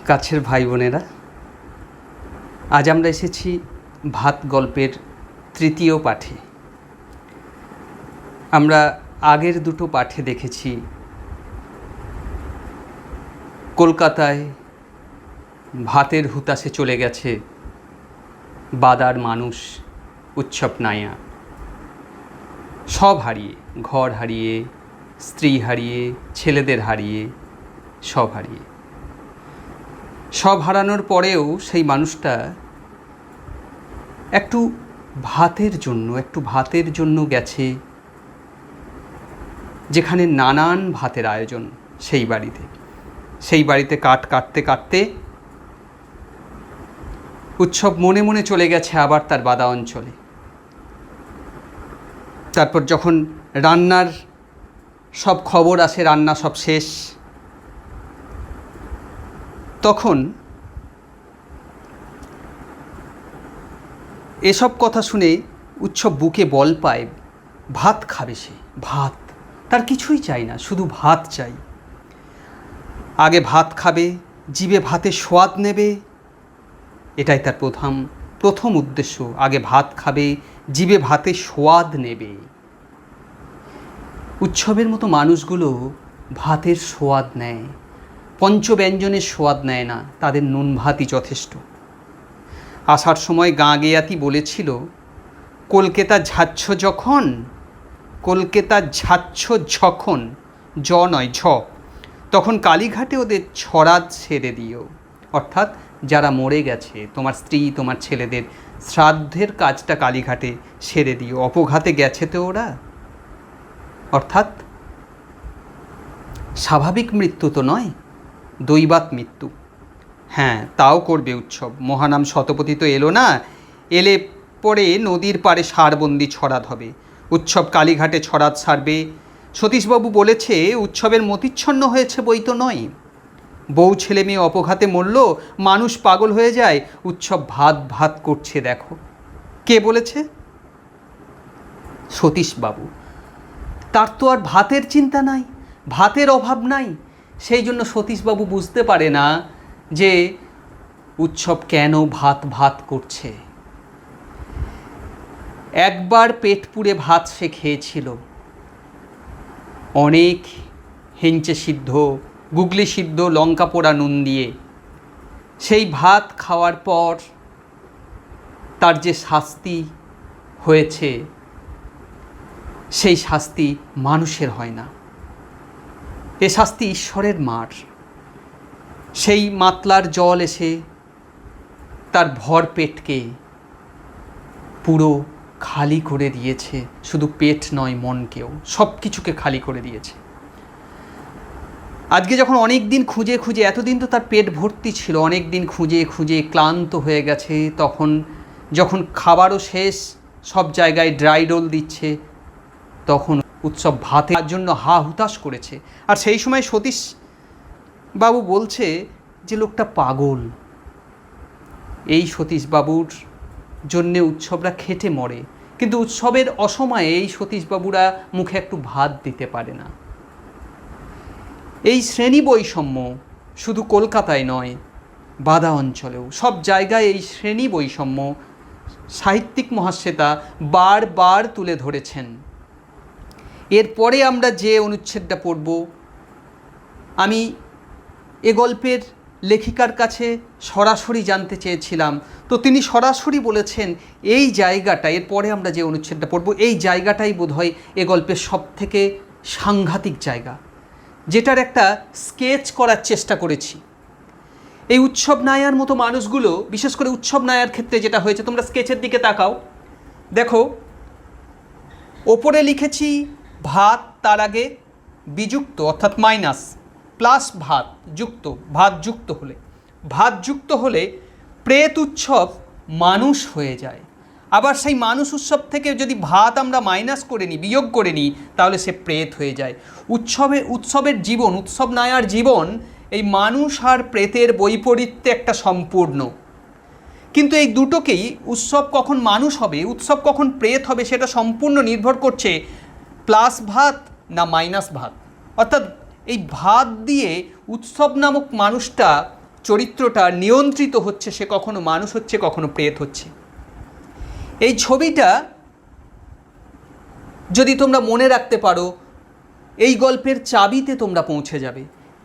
কাছের ভাই বোনেরা, আজ আমরা এসেছি ভাত গল্পের তৃতীয় পাঠে। আমরা আগের দুটো পাঠে দেখেছি কলকাতায় ভাতের হুতাশে চলে গেছে বাদার মানুষ, উৎসব নায়া, সব হারিয়ে, ঘর হারিয়ে, স্ত্রী হারিয়ে, ছেলেদের হারিয়ে, সব হারিয়ে। সব হারানোর পরেও সেই মানুষটা একটু ভাতের জন্য গেছে যেখানে নানান ভাতের আয়োজন। সেই বাড়িতে কাঠ কাটতে কাটতে উৎসব মনে মনে চলে গেছে আবার তার বাদা অঞ্চলে। তারপর যখন রান্নার সব খবর আসে, রান্না সব শেষ, তখন এসব কথা শুনে উৎসব বুকে বল পায়। ভাত খাবে সে, ভাত, তার কিছুই চাই না, শুধু ভাত চাই। আগে ভাত খাবে, জিভে ভাতের স্বাদ নেবে, এটাই তার প্রথম উদ্দেশ্য। আগে ভাত খাবে, জিভে ভাতের স্বাদ নেবে। উৎসবের মতো মানুষগুলো ভাতের স্বাদ নেয়, পঞ্চব্যঞ্জনের স্বাদ নেয় না, তাদের নুন ভাতই যথেষ্ট। আসার সময় গাঁ গেয়াতি বলেছিল, কলকাতা যাচ্ছ যখন, জ নয় ঝ, তখন কালীঘাটে ওদের ছড়াদ সেরে দিও। অর্থাৎ যারা মরে গেছে, তোমার স্ত্রী, তোমার ছেলেদের শ্রাদ্ধের কাজটা কালীঘাটে সেরে দিও। অপঘাতে গেছে তো ওরা, অর্থাৎ স্বাভাবিক মৃত্যু তো নয়, দৈবাৎ মৃত্যু। হ্যাঁ, তাও করবে উৎসব। মহানাম শতপথী তো এলো না, এলে পরে নদীর পাড়ে সারবন্দি ছড়াদ হবে। উৎসব কালীঘাটে ছড়াদ সারবে। সতীশবাবু বলেছে উৎসবের মতিচ্ছন্ন হয়েছে বই তো নয়। বউ ছেলে মেয়ে অপঘাতে মরল, মানুষ পাগল হয়ে যায়, উৎসব ভাত করছে দেখো। কে বলেছে? সতীশবাবু। তার তো আর ভাতের চিন্তা নাই, ভাতের অভাব নাই। সেই জন্য সতীশবাবু বুঝতে পারে না যে উৎসব কেন ভাত করছে। একবার পেট পুড়ে ভাত সে খেয়েছিল, অনেক হেঞ্চে সিদ্ধ, গুগলি সিদ্ধ, লঙ্কা পোড়া নুন দিয়ে। সেই ভাত খাওয়ার পর তার যে শাস্তি হয়েছে, সেই শাস্তি মানুষের হয় না, এ শাস্তি ঈশ্বরের মার। সেই মাতলার জল এসে তার ভর পেটকে পুরো খালি করে দিয়েছে। শুধু পেট নয়, মনকেও, সব কিছুকে খালি করে দিয়েছে। আজকে যখন অনেক দিন খুঁজে, এতদিন তো তার পেট ভর্তি ছিল, অনেক দিন খুঁজে ক্লান্ত হয়ে গেছে, তখন যখন খাবারও শেষ, সব জায়গায় ড্রাই রোল দিচ্ছে, তখন উৎসব ভাতের জন্য হা হুতাশ করেছে। আর সেই সময় সতীশ বাবু বলছে যে লোকটা পাগল। এই সতীশবাবুর জন্যে উৎসবরা খেটে মরে, কিন্তু উৎসবের অসময়ে এই সতীশবাবুরা মুখে একটু ভাত দিতে পারে না। এই শ্রেণী বৈষম্য শুধু কলকাতায় নয়, বাদা অঞ্চলেও, সব জায়গায় এই শ্রেণী বৈষম্য সাহিত্যিক মহাশ্বেতা বারবার তুলে ধরেছেন। এরপরে আমরা যে অনুচ্ছেদটা পড়ব, আমি এ গল্পের লেখিকার কাছে সরাসরি জানতে চেয়েছিলাম, তো তিনি সরাসরি বলেছেন এই জায়গাটা, এরপরে আমরা যে অনুচ্ছেদটা পড়ব, এই জায়গাটাই বোধহয় এ গল্পের সবথেকে সাংঘাতিক জায়গা, যেটার একটা স্কেচ করার চেষ্টা করেছি। এই উৎসব নায়ার মতো মানুষগুলো, বিশেষ করে উৎসব নায়ার ক্ষেত্রে যেটা হয়েছে, তোমরা স্কেচের দিকে তাকাও, দেখো ওপরে লিখেছি ভাত, তার আগে বিযুক্ত অর্থাৎ মাইনাস, প্লাস ভাত যুক্ত হলে প্রেত উৎসব মানুষ হয়ে যায়। আবার সেই মানুষ উৎসব থেকে যদি ভাত আমরা মাইনাস করে নিই, বিয়োগ করে নিই, তাহলে সে প্রেত হয়ে যায়। উৎসবের জীবন, উৎসব নায়ার জীবন এই মানুষ আর প্রেতের বৈপরীত্যে একটা সম্পূর্ণ। কিন্তু এই দুটোকেই, উৎসব কখন মানুষ হবে, উৎসব কখন প্রেত হবে, সেটা সম্পূর্ণ নির্ভর করছে প্লাস ভাত না মাইনাস ভাত। অর্থাৎ এই ভাত দিয়ে উৎসব নামক মানুষটা চরিত্রটা নিয়ন্ত্রিত হচ্ছে, সে কখনো মানুষ হচ্ছে, কখনো প্রেত হচ্ছে। এই ছবিটা যদি তোমরা মনে রাখতে পারো, এই গল্পের চাবিতে তোমরা পৌঁছে যাবে।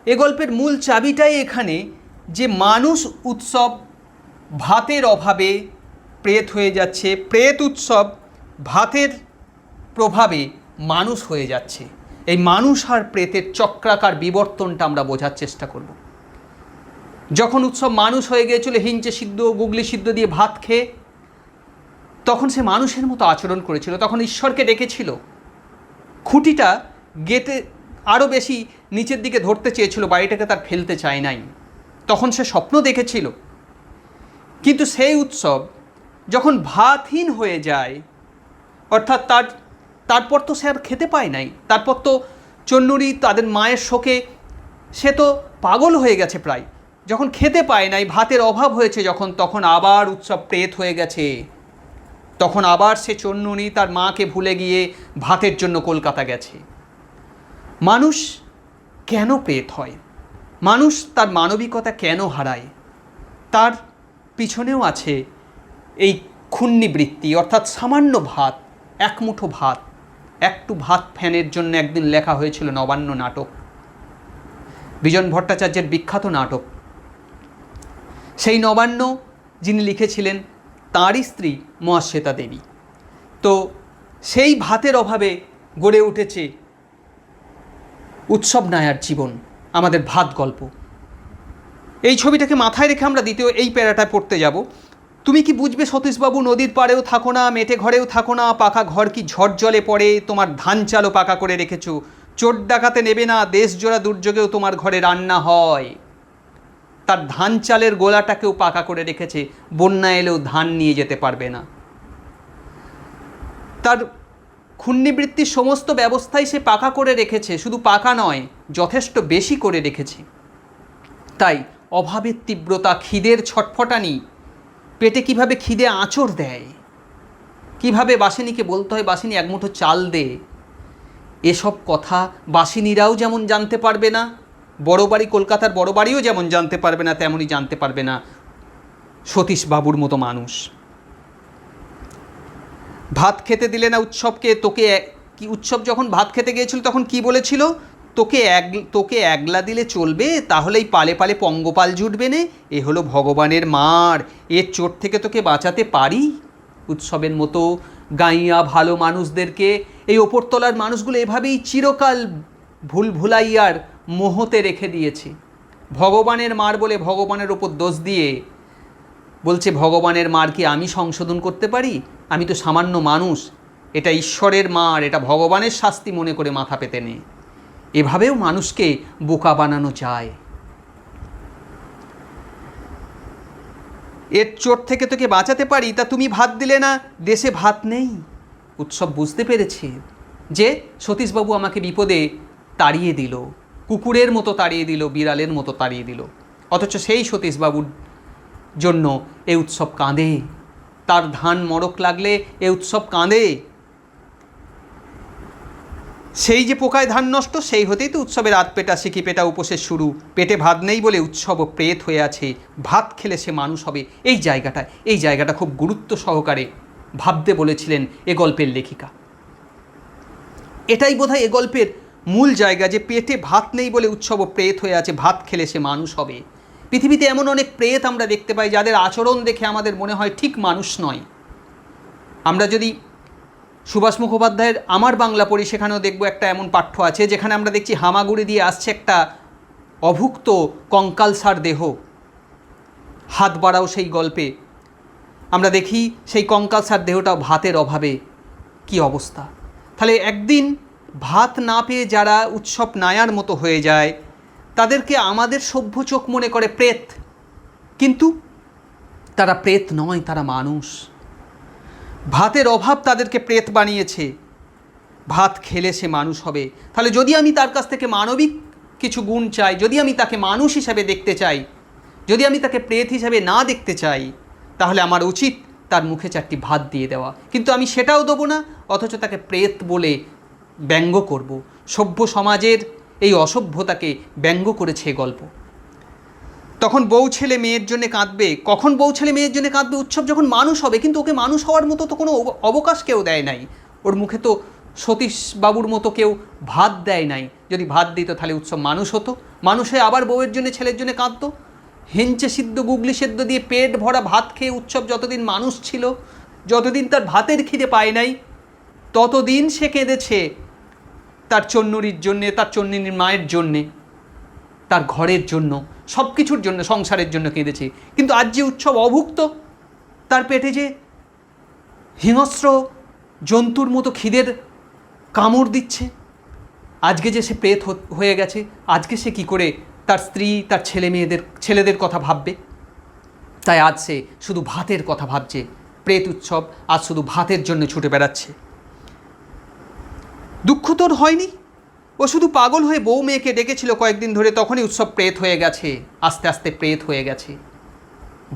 এ গল্পের মূল চাবিটাই এখানে, যে মানুষ উৎসব ভাতের অভাবে প্রেত হয়ে যাচ্ছে, প্রেত উৎসব ভাতের প্রভাবে মানুষ হয়ে যাচ্ছে। এই মানুষ আর প্রেতের চক্রাকার বিবর্তনটা আমরা বোঝার চেষ্টা করব। যখন উৎসব মানুষ হয়ে গিয়েছিল হিঞ্চে সিদ্ধ গুগলি সিদ্ধ দিয়ে ভাত খেয়ে, তখন সে মানুষের মতো আচরণ করেছিল, তখন ঈশ্বরকে ডেকেছিল, খুঁটিটা গেটে আরও বেশি নিচের দিকে ধরতে চেয়েছিল, বাড়িটাকে তার ফেলতে চায় নাই, তখন সে স্বপ্ন দেখেছিল। কিন্তু সেই উৎসব যখন ভাতহীন হয়ে যায়, অর্থাৎ তারপর তো সে আর খেতে পায় নাই, তারপর তো চন্নুরি তাদের মায়ের শোকে সে তো পাগল হয়ে গেছে প্রায়, যখন খেতে পায় নাই, ভাতের অভাব হয়েছে যখন, তখন আবার উৎসব প্রেত হয়ে গেছে। তখন আবার সে চন্নুনি তার মাকে ভুলে গিয়ে ভাতের জন্য কলকাতা গেছে। মানুষ কেন প্রেত হয়? মানুষ তার মানবিকতা কেন হারায়? তার পিছনেও আছে এই ক্ষুণ্ণি বৃত্তি, অর্থাৎ সামান্য ভাত, এক মুঠো ভাত, একটু ভাত ফ্যানের জন্য একদিন লেখা হয়েছিল নবান্ন নাটক, বিজন ভট্টাচার্যের বিখ্যাত নাটক। সেই নবান্ন যিনি লিখেছিলেন তাঁরই স্ত্রী মহাশ্বেতা দেবী। তো সেই ভাতের অভাবে গড়ে উঠেছে উৎসব নায়ার জীবন, আমাদের ভাত গল্প। এই ছবিটাকে মাথায় রেখে আমরা দ্বিতীয় এই প্যারাটায় পড়তে যাব। তুমি কি বুঝবে সতীশবাবু, নদীর পাড়েও থাকো না, মেটে ঘরেও থাকো না, পাকা ঘর কি ঝড় জলে পড়ে, তোমার ধান চালও পাকা করে রেখেছো, চোর ডাকাতে নেবে না, দেশ জোড়া দুর্যোগেও তোমার ঘরে রান্না হয়। তার ধান চালের গোলাটাকেও পাকা করে রেখেছে, বন্যা এলেও ধান নিয়ে যেতে পারবে না। তার ক্ষুণ্ণিবৃত্তির সমস্ত ব্যবস্থাই সে পাকা করে রেখেছে, শুধু পাকা নয়, যথেষ্ট বেশি করে রেখেছে। তাই অভাবের তীব্রতা, খিদের ছটফটানি, পেটে কিভাবে খিদে আঁচড় দেয়, কিভাবে বাসিনীকে বলতে হয় বাসিনী এক মুঠো চাল দে, এসব কথা বাসিনীরাও যেমন জানতে পারবে না, বড় বাড়ি কলকাতার বড় বাড়িও যেমন জানতে পারবে না, তেমনই জানতে পারবে না সতীশবাবুর মতো মানুষ। ভাত খেতে দিলে না উৎসবকে, তোকে কি উৎসব যখন ভাত খেতে গিয়েছিল তখন কি বলেছিল, তোকে একলা দিলে চলবে, তাহলেই পালে পালে পঙ্গপাল জুটবে নে, এ হলো ভগবানের মার, এর চোট থেকে তোকে বাঁচাতে পারি। উৎসবের মতো গাইয়া ভালো মানুষদেরকে এই ওপরতলার মানুষগুলো এভাবেই চিরকাল ভুলাইয়ার মোহতে রেখে দিয়েছে। ভগবানের মার বলে ভগবানের ওপর দোষ দিয়ে বলছে, ভগবানের মার কি আমি সংশোধন করতে পারি? আমি তো সামান্য মানুষ, এটা ঈশ্বরের মার, এটা ভগবানের শাস্তি মনে করে মাথা পেতে নে। এভাবেও মানুষকে বোকা বানানো যায়। এর চোট থেকে তোকে বাঁচাতে পারি, তা তুমি ভাত দিলে না, দেশে ভাত নেই। উৎসব বুঝতে পেরেছে যে সতীশবাবু আমাকে বিপদে তাড়িয়ে দিল, কুকুরের মতো তাড়িয়ে দিল, বিড়ালের মতো তাড়িয়ে দিল, অথচ সেই সতীশবাবুর জন্য এ উৎসব কাঁদে। তার ধান মড়ক লাগলে এ উৎসব কাঁদে। সেই যে পোকায় ধান নষ্ট, সেই হতেই তো উৎসবের আধপেটা সিকি পেটা উপোসের শুরু। পেটে ভাত নেই বলে উৎসব প্রেত হয়ে আছে, ভাত খেলে সে মানুষ হবে। এই জায়গাটা খুব গুরুত্ব সহকারে ভাবতে বলেছিলেন এ গল্পের লেখিকা। এটাই বোধহয় এ গল্পের মূল জায়গা, যে পেটে ভাত নেই বলে উৎসব প্রেত হয়ে আছে, ভাত খেলে সে মানুষ হবে। পৃথিবীতে এমন অনেক প্রেত আমরা দেখতে পাই যাদের আচরণ দেখে আমাদের মনে হয় ঠিক মানুষ নয়। আমরা যদি সুভাষ মুখোপাধ্যায়ের আমার বাংলা পড়ি, সেখানেও দেখব একটা এমন পাঠ্য আছে যেখানে আমরা দেখছি হামাগুড়ি দিয়ে আসছে একটা অভুক্ত কঙ্কালসার দেহ। হাত বাড়াও সেই গল্পে আমরা দেখি সেই কঙ্কালসার দেহটাও ভাতের অভাবে কি অবস্থা। তাহলে একদিন ভাত না পেয়ে যারা উৎসব নায়ার মতো হয়ে যায়, তাদেরকে আমাদের সভ্য চোখ মনে করে প্রেত, কিন্তু তারা প্রেত নয়, তারা মানুষ। ভাতের অভাব তাদেরকে প্রেত বানিয়েছে, ভাত খেলে সে মানুষ হবে। তাহলে যদি আমি তার কাছ থেকে মানবিক কিছু গুণ চাই, যদি আমি তাকে মানুষ হিসাবে দেখতে চাই, যদি আমি তাকে প্রেত হিসাবে না দেখতে চাই, তাহলে আমার উচিত তার মুখে চারটি ভাত দিয়ে দেওয়া। কিন্তু আমি সেটাও দেবো না, অথচ তাকে প্রেত বলে ব্যঙ্গ করব। সভ্য সমাজের এই অসভ্যতাকে ব্যঙ্গ করেছে গল্প। তখন বউ ছেলে মেয়ের জন্য কাঁদবে। কখন বউ ছেলে মেয়ের জন্য কাঁদবে? উৎসব যখন মানুষ হবে। কিন্তু ওকে মানুষ হওয়ার মতো তো কোনো অবকাশ কেউ দেয় নাই। ওর মুখে তো সতীশবাবুর মতো কেউ ভাত দেয় নাই। যদি ভাত দিত তাহলে উৎসব মানুষ হতো। মানুষ হয়ে আবার বউয়ের জন্য ছেলের জন্য কাঁদতো। হেঞ্চে সিদ্ধ গুগলি সেদ্ধ দিয়ে পেট ভরা ভাত খেয়ে উৎসব যতদিন মানুষ ছিল, যতদিন তার ভাতের খিদে পায় নাই, ততদিন সে কেঁদেছে তার চন্নুরির জন্যে, তার চন্নিনীর মায়ের জন্যে, তার ঘরের জন্য, সব কিছুর জন্য, সংসারের জন্য কেঁদেছে। কিন্তু আজ যে উৎসব অভুক্ত, তার পেটে যে হিংস্র জন্তুর মতো খিদের কামড় দিচ্ছে, আজকে যে সে প্রেত হয়ে গেছে, আজকে সে কি করে তার স্ত্রী, তার ছেলেদের কথা ভাববে? তাই আজ সে শুধু ভাতের কথা ভাবছে। প্রেত উৎসব আজ শুধু ভাতের জন্য ছুটে বেড়াচ্ছে। দুঃখ তোর হয়নি? ও শুধু পাগল হয়ে বউ মেয়েকে ডেকেছিল কয়েকদিন ধরে, তখনই উৎসব প্রেত হয়ে গেছে। আস্তে আস্তে প্রেত হয়ে গেছে।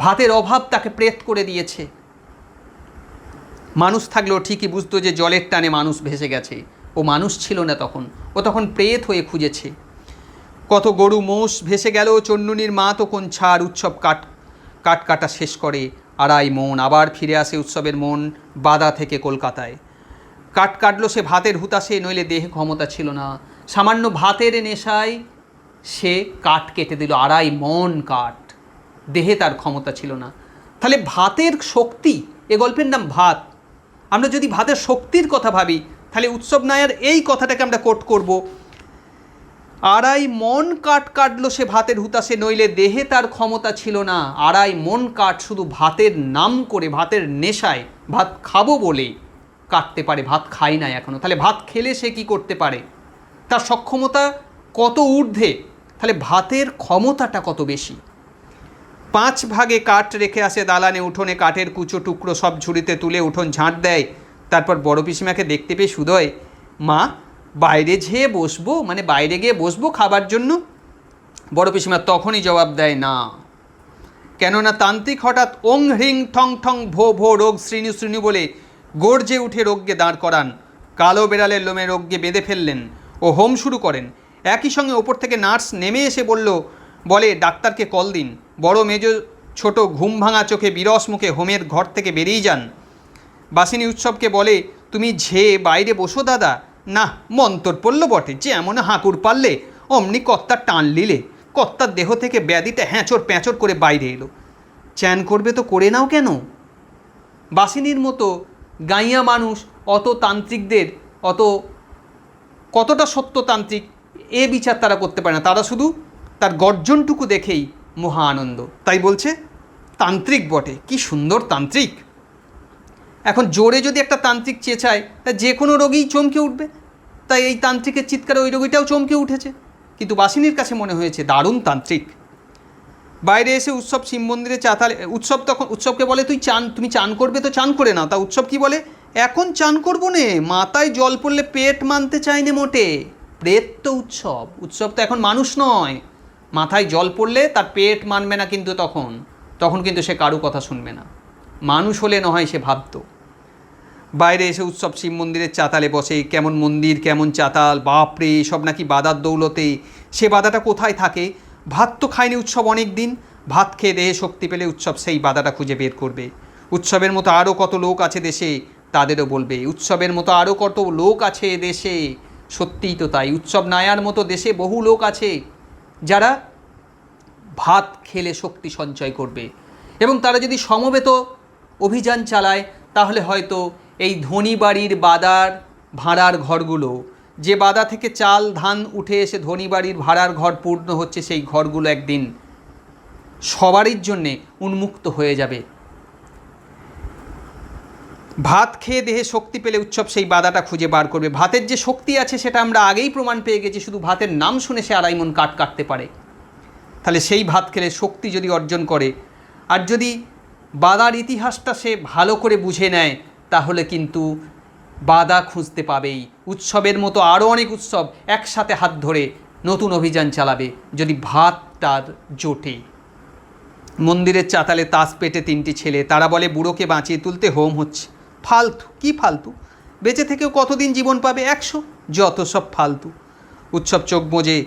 ভাতের অভাব তাকে প্রেত করে দিয়েছে। মানুষ থাকলেও ঠিকই বুঝতো যে জলের টানে মানুষ ভেসে গেছে। ও মানুষ ছিল না তখন, ও তখন প্রেত হয়ে খুঁজেছে। কত গরু মোষ ভেসে গেল, চন্নুনির মা তো কোন ছাড়। উৎসব কাটা শেষ করে 2.5 মণ। আবার ফিরে আসে উৎসবের মন বাদা থেকে কলকাতায়। কাটলো সে ভাতের হুতাশে, নইলে দেহে ক্ষমতা ছিল না। সামান্য ভাতের নেশায় সে কাঠ কেটে দিল, 2.5 মণ কাঠ। দেহে তার ক্ষমতা ছিল না। তাহলে ভাতের শক্তি, এ গল্পের নাম ভাত। আমরা যদি ভাতের শক্তির কথা ভাবি, তাহলে উৎসব নায়ার এই কথাটাকে আমরা কোট করব, 2.5 মণ কাঠ কাটলো সে ভাতের হুতাশে, নইলে দেহে তার ক্ষমতা ছিল না। 2.5 মণ কাঠ শুধু ভাতের নাম করে, ভাতের নেশায়, ভাত খাবো বলে কাটতে পারে। ভাত খাই না এখনো। তাহলে ভাত খেলে সে কি করতে পারে? তার সক্ষমতা কত ঊর্ধ্বে, তাহলে ভাতের ক্ষমতাটা কত বেশি। 5 ভাগে কাঠ রেখে আসে দালানে উঠোনে। কাঠের কুচো টুকরো সব ঝুড়িতে তুলে উঠোন ঝাঁট দেয়। তারপর বড় পিসিমাকে দেখতে পেয়ে সুদয়, মা বাইরে যেয়ে বসবো, মানে বাইরে গিয়ে বসবো খাবার জন্য? বড় পিসিমা তখনই জবাব দেয়, না। কেননা তান্ত্রিক হঠাৎ ওং হ্রিং ঠং ঠং ভো ভো রোগ শ্রীণু শ্রীণু বলে গর্জে উঠে রোগকে দাঁড় করান। কালো বেড়ালের লোমে রোগকে বেঁধে ফেললেন ও হোম শুরু করেন। একই সঙ্গে ওপর থেকে নার্স নেমে এসে বলে ডাক্তারকে কল দিন। বড় মেজ ছোট ঘুম ভাঙা চোখে বিরস মুখে হোমের ঘর থেকে বেরিয়ে যান। বাসিনী উৎসবকে বলে, তুমি ঝেয়ে বাইরে বসো দাদা। না, মন্তর পড়ল বটে, যে এমন হাঁকুর পারলে অমনি কর্তার টান লিলে। কর্তার দেহ থেকে ব্যাধিটা হ্যাঁচড় প্যাঁচড় করে বাইরে এলো। চ্যান করবে তো করে নাও কেন? বাসিনীর মতো গাইয়া মানুষ অত তান্ত্রিকদের কতটা সত্যতান্ত্রিক এ বিচার তারা করতে পারে না। তারা শুধু তার গর্জনটুকু দেখেই মহা আনন্দ। তাই বলছে তান্ত্রিক বটে, কি সুন্দর তান্ত্রিক। এখন জোরে যদি একটা তান্ত্রিক চেঁচায়, তা যে কোনো রোগীই চমকে উঠবে। তাই এই তান্ত্রিকের চিৎকারে ওই রোগীটাও চমকে উঠেছে। কিন্তু বাসিনীর কাছে মনে হয়েছে দারুণ তান্ত্রিক। বাইরে এসে উৎসব শিব মন্দিরে চাতালে। উৎসবকে বলে, তুমি চান করবে তো চান করে নাও। তা উৎসব কি বলে, এখন চান করবো নে, মাথায় জল পড়লে পেট মানতে চাইনে মোটে। প্রেত তো উৎসব তো এখন মানুষ নয়। মাথায় জল পড়লে তার পেট মানবে না, কিন্তু তখন কিন্তু সে কারু কথা শুনবে না। মানুষ হলে নয় সে ভাবত। বাইরে এসে উৎসব শিব মন্দিরের চাতালে বসে। কেমন মন্দির, কেমন চাতাল, বাপরে, সব নাকি বাদার দৌলতে। সে বাদাটা কোথায় থাকে? ভাত তো খায়নি উৎসব অনেক দিন। ভাত খেয়ে দেহে শক্তি পেলে উৎসব সেই বাদাটা খুঁজে বের করবে। উৎসবের মতো আরও কত লোক আছে দেশে, তাদেরও বলবে। উৎসবের মতো আরও কত লোক আছে দেশে। সত্যিই তো তাই। উৎসব নায়ার মতো দেশে বহু লোক আছে যারা ভাত খেলে শক্তি সঞ্চয় করবে। এবং তারা যদি সমবেত অভিযান চালায়, তাহলে হয়তো এই ধনী বাড়ির বাদার ভাড়ার ঘরগুলো, যে বাদা থেকে চাল ধান উঠে এসে ধনী বাড়ির ভাড়ার ঘর পূর্ণ হচ্ছে, সেই ঘরগুলো একদিন সবারই জন্যে উন্মুক্ত হয়ে যাবে। ভাত খেয়ে দেহে শক্তি পেলে উৎসব সেই বাদাটা খুঁজে বার করবে। ভাতের যে শক্তি আছে সেটা আমরা আগেই প্রমাণ পেয়ে গেছি। শুধু ভাতের নাম শুনে সে 2.5 মণ কাঠ কাটতে পারে। তাহলে সেই ভাত খেলে শক্তি যদি অর্জন করে, আর যদি বাদার ইতিহাসটা সে ভালো করে বুঝে নেয়, তাহলে কিন্তু বাদা খুঁজতে পাবেই। উৎসবের মতো আরও অনেক উৎসব একসাথে হাত ধরে নতুন অভিযান চালাবে যদি ভাতটার জোটে। মন্দিরের চাতালে তাস পেটে 3টি ছেলে। তারা বলে বুড়োকে বাঁচিয়ে তুলতে হোম হচ্ছে। ফালতু, কি ফালতু? বেঁচে থেকেও কতদিন জীবন পাবে? 100। যত সব ফালতু। উৎসব চোখ বোঝে,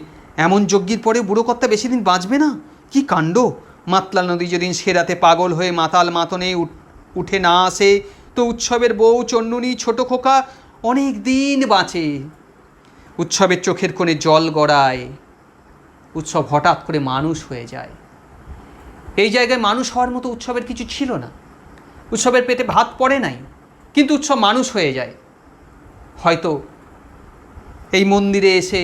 এমন যজ্ঞের পরে বুড়ো কর্তা বেশি দিন বাঁচবে না। কি কাণ্ড! মাতলা নদী যেদিন সে রাতে পাগল হয়ে মাতাল মাতনে উঠে না আসে, তো উৎসবের বউ চন্নুনি ছোট খোকা অনেক দিন বাঁচে। উৎসবের চোখের কোণে জল গড়ায়। উৎসব হঠাৎ করে মানুষ হয়ে যায়। এই জায়গায় মানুষ হওয়ার মতো উৎসবের কিছু ছিল না। উৎসবের পেটে ভাত পড়ে নাই, কিন্তু উৎসব মানুষ হয়ে যায়। হয়তো এই মন্দিরে এসে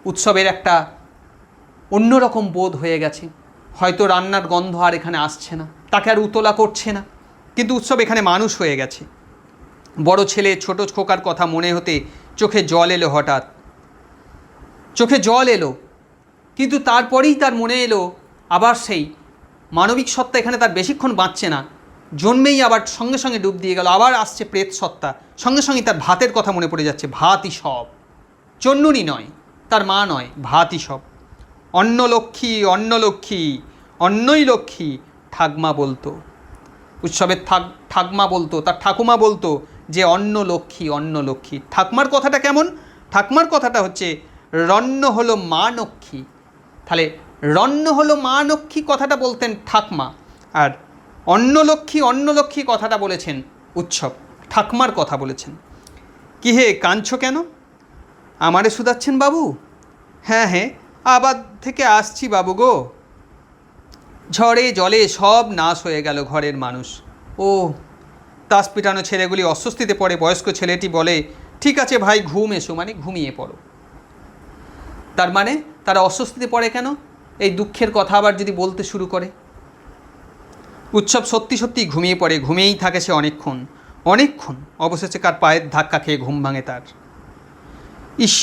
উৎসবের একটা অন্যরকম বোধ হয়ে গেছে। হয়তো রান্নার গন্ধ আর এখানে আসছে না, তাকে আর উতলা করছে না, কিন্তু উৎসব এখানে মানুষ হয়ে গেছে। বড় ছেলে ছোট খোকার কথা মনে হতে চোখে জল এলো। হঠাৎ চোখে জল এলো, কিন্তু তারপরেই তার মনে এলো আবার সেই মানবিক সত্তা এখানে তার বেশিক্ষণ বাঁচছে না, জন্মেই আবার সঙ্গে সঙ্গে ডুব দিয়ে গেল। আবার আসছে প্রেত সত্তা, সঙ্গে সঙ্গে তার ভাতের কথা মনে পড়ে যাচ্ছে। ভাতই সব, চন্নুনি নয়, তার মা নয়, ভাতই সব। অন্ন লক্ষ্মী, অন্ন লক্ষ্মী, অন্নই লক্ষ্মী, ঠাকমা বলতো। উৎসবের ঠাকমা বলতো, তার ঠাকুমা বলতো যে অন্ন লক্ষ্মী, অন্ন লক্ষ্মী। ঠাকমার কথাটা কেমন? ঠাকমার কথাটা হচ্ছে রন্ন হলো মা লক্ষ্মী। তাহলে রন্ন হলো মা লক্ষ্মী কথাটা বলতেন ঠাকমা, আর অন্ন লক্ষ্মী, অন্ন লক্ষ্মী কথাটা বলেছেন উৎসব, ঠাকমার কথা বলেছেন। কি হে, কাঁদছো কেন? আমারে শুধাচ্ছেন বাবু? হ্যাঁ হ্যাঁ, আবার থেকে আসছি বাবু গো। ঝড়ে জলে সব নাশ হয়ে গেল ঘরের মানুষ। ও, তাস পিটানো ছেলেগুলি অস্বস্তিতে পড়ে। বয়স্ক ছেলেটি বলে, ঠিক আছে ভাই, ঘুম এসো, মানে ঘুমিয়ে পড়ো। তার মানে তারা অস্বস্তিতে পড়ে কেন? এই দুঃখের কথা আবার যদি বলতে শুরু করে। উৎসব সত্যি সত্যি ঘুমিয়ে পড়ে, ঘুমিয়েই থাকে সে অনেকক্ষণ অনেকক্ষণ। অবশেষে কার পায়ের ধাক্কা খেয়ে ঘুম ভাঙে তার। ইস,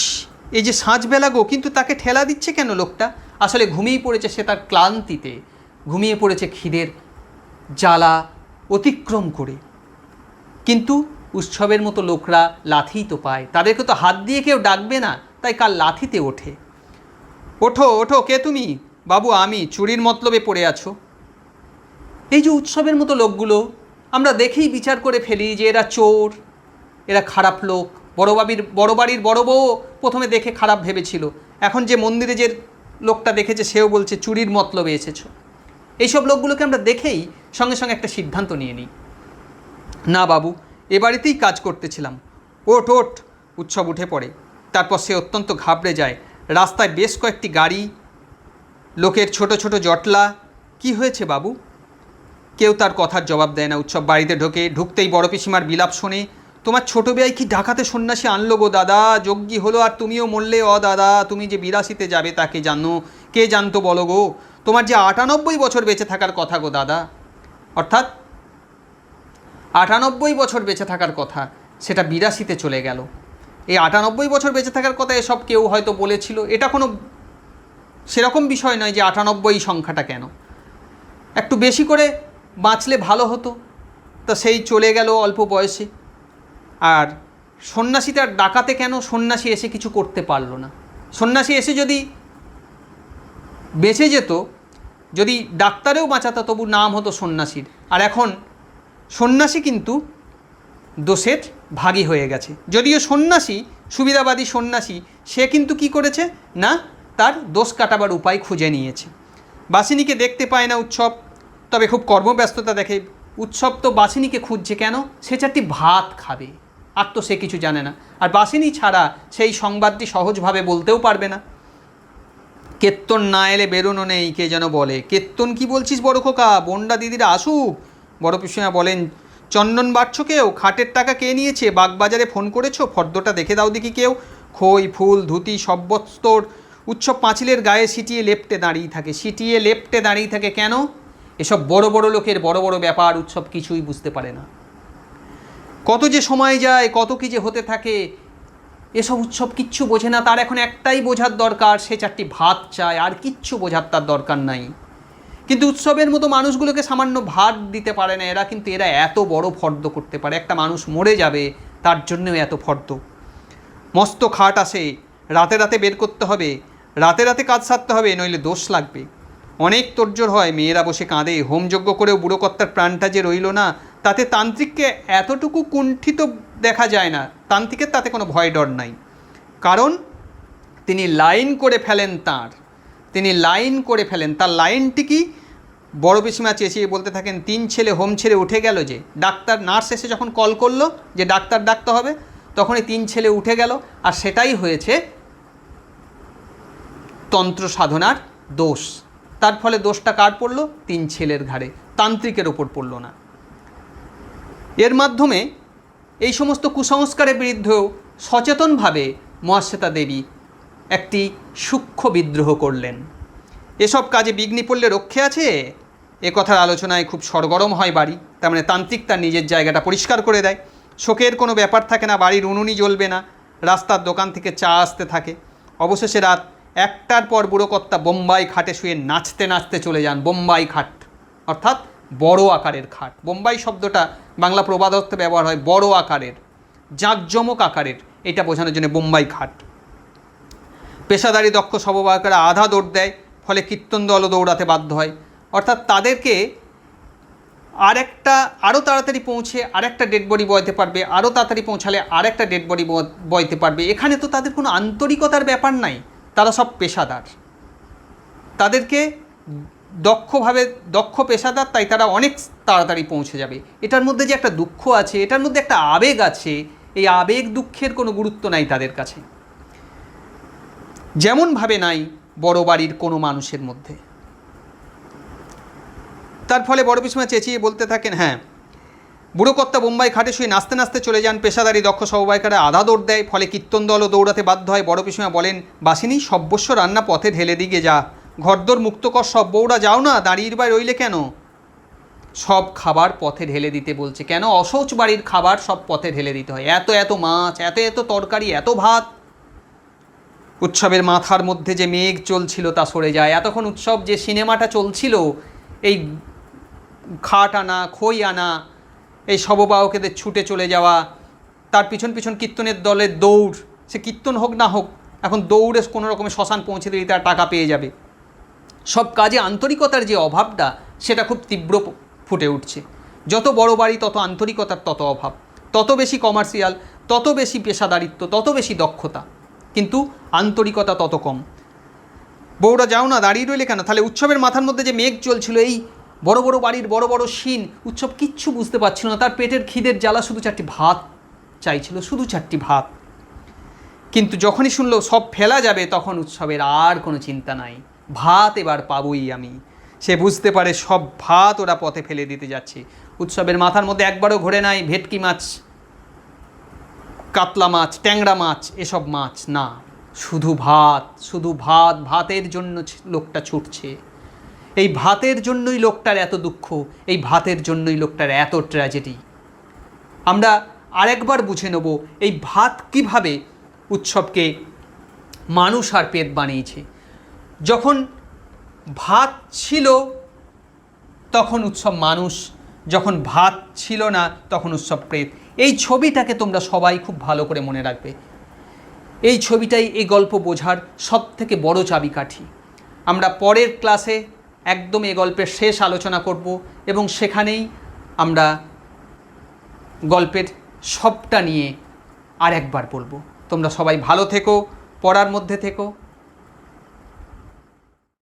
এই যে সাঁঝবেলা গো, কিন্তু তাকে ঠেলা দিচ্ছে কেন লোকটা? আসলে ঘুমিয়ে পড়েছে সে তার ক্লান্তিতে, ঘুমিয়ে পড়েছে খিদের জ্বালা অতিক্রম করে। কিন্তু উৎসবের মতো লোকরা লাথিই তো পায়, তাদেরকে তো হাত দিয়ে কেউ ডাকবে না, তাই কার লাথিতে ওঠে। ওঠো ওঠো, কে তুমি? বাবু আমি, চুরির মতলবে পড়ে আছো। এই যে উৎসবের মতো লোকগুলো আমরা দেখেই বিচার করে ফেলি যে এরা চোর, এরা খারাপ লোক। বড় বাড়ির বড় বউ প্রথমে দেখে খারাপ ভেবেছিল, এখন যে মন্দিরে যে লোকটা দেখেছে সেও বলছে চুরির মতলবে এসেছো। এইসব লোকগুলোকে আমরা দেখেই সঙ্গে সঙ্গে একটা সিদ্ধান্ত নিয়ে নিই, না বাবু, এ বাড়িতেই কাজ করতেছিলাম। ওঠ ওঠ। উৎসব উঠে পড়ে। তারপর সে অত্যন্ত ঘাবড়ে যায়। রাস্তায় বেশ কয়েকটি গাড়ি, লোকের ছোট ছোট জটলা। কি হয়েছে বাবু? কেউ তার কথার জবাব দেয় না। উৎসব বাড়িতে ঢুকতেই বড় পিসিমার বিলাপ শোনে। তোমার ছোট বেয়াই কি ডাকাতে সন্ন্যাসী আনলো গো দাদা, যজ্ঞী হলো আর তুমিও মরলে। দাদা, তুমি যে 82তে যাবে তাকে জানো? কে জানতো বলো গো? তোমার যে 98 বছর বেঁচে থাকার কথা গো দাদা। অর্থাৎ 98 বছর বেঁচে থাকার কথা, সেটা 82তে চলে গেল। এই 98 বছর বেঁচে থাকার কথা এসব কেউ হয়তো বলেছিল, এটা কোনো সেরকম বিষয় নয় যে 98 সংখ্যাটা কেন, একটু বেশি করে বাঁচলে ভালো হতো। তা সেই চলে গেল অল্প বয়সে। আর সন্ন্যাসীটার ডাকাতে কেন? সন্ন্যাসী এসে কিছু করতে পারলো না। সন্ন্যাসী এসে যদি বেঁচে যেত, যদি ডাক্তারেও বাঁচাতো, তবু নাম হতো সন্ন্যাসীর। আর এখন সন্ন্যাসী কিন্তু দোষের ভাগী হয়ে গেছে। যদিও সন্ন্যাসী, সুবিধাবাদী সন্ন্যাসী, সে কিন্তু কি করেছে না, তার দোষ কাটাবার উপায় খুঁজে নিয়েছে। বাসিনীকে দেখতে পায় না উৎসব, তবে খুব কর্মব্যস্ততা দেখে। উৎসব তো বাসিনীকে খুঁজছে কেন? সে চারটি ভাত খাবে, আর তো সে কিছু জানে না। আর বাসিনী ছাড়া সেই সংবাদটি সহজভাবে বলতেও পারবে না। কেত্তন না এলে বেরোনো নেই, কে যেন বলে। কেত্তন কি বলছিস বড় খোকা? বন্ডা দিদিরা আসুক। বড় পিসিমা বলেন, চন্দন বাড়ছো কেউ? খাটের টাকা কে নিয়েছে? বাগবাজারে ফোন করেছো? ফর্দটা দেখে দাও দেখি কেউ। খই ফুল ধুতি সর্বস্তর উৎসব পাঁচিলের গায়ে সিটিয়ে লেপ্টে দাঁড়িয়ে থাকে কেন? এসব বড় বড় লোকের বড় বড় ব্যাপার উৎসব কিছুই বুঝতে পারে না। কত যে সময় যায়, কত কি যে হতে থাকে, এসব উৎসব কিচ্ছু বোঝে না। তার এখন একটাই বোঝার দরকার, সে চারটি ভাত চায়, আর কিচ্ছু বোঝার তার দরকার নাই। কিন্তু উৎসবের মতো মানুষগুলোকে সামান্য ভাত দিতে পারে না এরা, কিন্তু এরা এত বড় ফর্দ করতে পারে। একটা মানুষ মরে যাবে, তার জন্যও এত ফর্দ। মস্ত খাট আসে, রাতে রাতে বের করতে হবে, রাতে রাতে কাজ সারতে হবে, নইলে দোষ লাগবে। অনেক তোড়জোড় হয়, মেয়েরা বসে কাঁদে। হোমযজ্ঞ করেও বুড়োকর্তার প্রাণটা যে রইল না, তাতে তান্ত্রিককে এতটুকু কুণ্ঠিত দেখা যায় না। তান্ত্রিকের তাতে কোনো ভয় ডর নাই, কারণ তিনি লাইন করে ফেলেন তিনি লাইন করে ফেলেন। তার লাইনটি কি? বড় পিসিমা চেঁচিয়ে বলতে থাকেন, 3 ছেলে হোম ছেড়ে উঠে গেল যে। ডাক্তার নার্স এসে যখন কল করলো যে ডাক্তার ডাকতে হবে, তখনই 3 ছেলে উঠে গেল। আর সেটাই হয়েছে তন্ত্র সাধনার দোষ। তার ফলে দোষটা কার পড়লো? 3 ছেলের ঘাড়ে, তান্ত্রিকের ওপর পড়ল না। এর মাধ্যমে এই সমস্ত কুসংস্কারের বিরুদ্ধেও সচেতনভাবে মহাশ্বেতা দেবী একটি সূক্ষ্ম বিদ্রোহ করলেন। এসব কাজে বিঘ্নি পড়লে রক্ষে আছে, এ কথার আলোচনায় খুব সরগরম হয় বাড়ি। তার মানে তান্ত্রিক তার নিজের জায়গাটা পরিষ্কার করে দেয়। শোকের কোনো ব্যাপার থাকে না, বাড়ির উনুনই জ্বলবে না, রাস্তার দোকান থেকে চা আসতে থাকে। অবশেষে রাত 1টার পর বুড়োকর্তা বোম্বাই খাটে শুয়ে নাচতে নাচতে চলে যান। বোম্বাই খাট অর্থাৎ বড় আকারের খাট। বোম্বাই শব্দটা বাংলা প্রবাদ অর্থে ব্যবহার হয় বড় আকারের, জাঁকজমক আকারের, এটা বোঝানোর জন্য বোম্বাই খাট। পেশাদারি দক্ষ সমবায়করা আধা দৌড় দেয়, ফলে কীর্তন দলও দৌড়াতে বাধ্য হয়। অর্থাৎ তাদেরকে আরও তাড়াতাড়ি পৌঁছে আরেকটা ডেড বডি বইতে পারবে, আরও তাড়াতাড়ি পৌঁছালে আরেকটা ডেড বডি বইতে পারবে। এখানে তো তাদের কোনো আন্তরিকতার ব্যাপার নাই, তারা সব পেশাদার। তাদেরকে দক্ষ পেশাদার, তাই তারা অনেক তাড়াতাড়ি পৌঁছে যাবে। এটার মধ্যে যে একটা দুঃখ আছে, এটার মধ্যে একটা আবেগ আছে, এই আবেগ দুঃখের কোনো গুরুত্ব নাই তাদের কাছে, যেমনভাবে নাই বড় বাড়ির কোনো মানুষের মধ্যে। তার ফলে বড় পিসিমা চেঁচিয়ে বলতে থাকেন, হ্যাঁ, বুড়োকর্তা বোম্বাই খাটে শুয়ে নাচতে নাচতে চলে যান। পেশাদারি দক্ষ সমবায়কারা আধা দৌড় দেয়, ফলে কীর্তন দলও দৌড়াতে বাধ্য হয়। বড় পিসিমা বলেন, বাসিনী, সব্যস্য রান্না পথে ঢেলে দিকে যা, ঘরদোর মুক্ত কর সব, বউরা যাও না, দাঁড়িয়ে বা রইলে কেন? সব খাবার পথে ঢেলে দিতে বলছে। কেন? অশৌচ বাড়ির খাবার সব পথে ঢেলে দিতে হয়। এত এত মাছ, এত এত তরকারি, এত ভাত। উৎসবের মাথার মধ্যে যে মেঘ চলছিল তা সরে যায়। এতক্ষণ উৎসব যে সিনেমাটা চলছিল, এই খাট আনা, খই আনা, এই শববাহকেদের ছুটে চলে যাওয়া, তার পিছন পিছন কীর্তনের দলের দৌড়, সে কীর্তন হোক না হোক, এখন দৌড়ে কোনো রকমের শ্মশান পৌঁছে দিলে তার টাকা পেয়ে যাবে। সব কাজে আন্তরিকতার যে অভাবটা, সেটা খুব তীব্র ফুটে উঠছে। যত বড় বাড়ি তত আন্তরিকতার তত অভাব, তত বেশি কমার্শিয়াল, তত বেশি পেশাদারিত্ব, তত বেশি দক্ষতা, কিন্তু আন্তরিকতা তত কম। বউরা যাও না, দাঁড়িয়ে রইলে কেন? তাহলে উৎসবের মাথার মধ্যে যে মেঘ চলছিল, এই বড় বড় বাড়ির বড় বড় শিন, উৎসব কিচ্ছু বুঝতে পারছিল না। তার পেটের খিদের জ্বালা, শুধু 4টি ভাত চাইছিল, শুধু 4টি ভাত। কিন্তু যখনই শুনলো সব ফেলা যাবে, তখন উৎসবের আর কোনো চিন্তা নাই, ভাত এবার পাবই আমি। সে বুঝতে পারে সব ভাত ওরা পথে ফেলে দিতে যাচ্ছে। উৎসবের মাথার মধ্যে একবারও ঘোরে নাই ভেটকি মাছ, কাতলা মাছ, ট্যাংরা মাছ, এসব মাছ না, শুধু ভাত, শুধু ভাত। ভাতের জন্য লোকটা ছুটছে, এই ভাতের জন্যই লোকটার এত দুঃখ, এই ভাতের জন্যই লোকটার এত ট্র্যাজেডি। আমরা আরেকবার বুঝে নেব এই ভাত কিভাবে উৎসবকে মানুষ আর পেট বানিয়েছে। যখন ভাত ছিল তখন উৎসব মানুষ, যখন ভাত ছিল না তখন উৎসব প্রেত। এই ছবিটাকে তোমরা সবাই খুব ভালো করে মনে রাখবে। এই ছবিটাই এই গল্প বোঝার সব থেকে বড় চাবিকাঠি। আমরা পরের ক্লাসে একদম এই গল্পের শেষ আলোচনা করব এবং সেখানেই আমরা গল্পের সবটা নিয়ে আর একবার বলবো। তোমরা সবাই ভালো থেকো, পড়ার মধ্যে থেকো।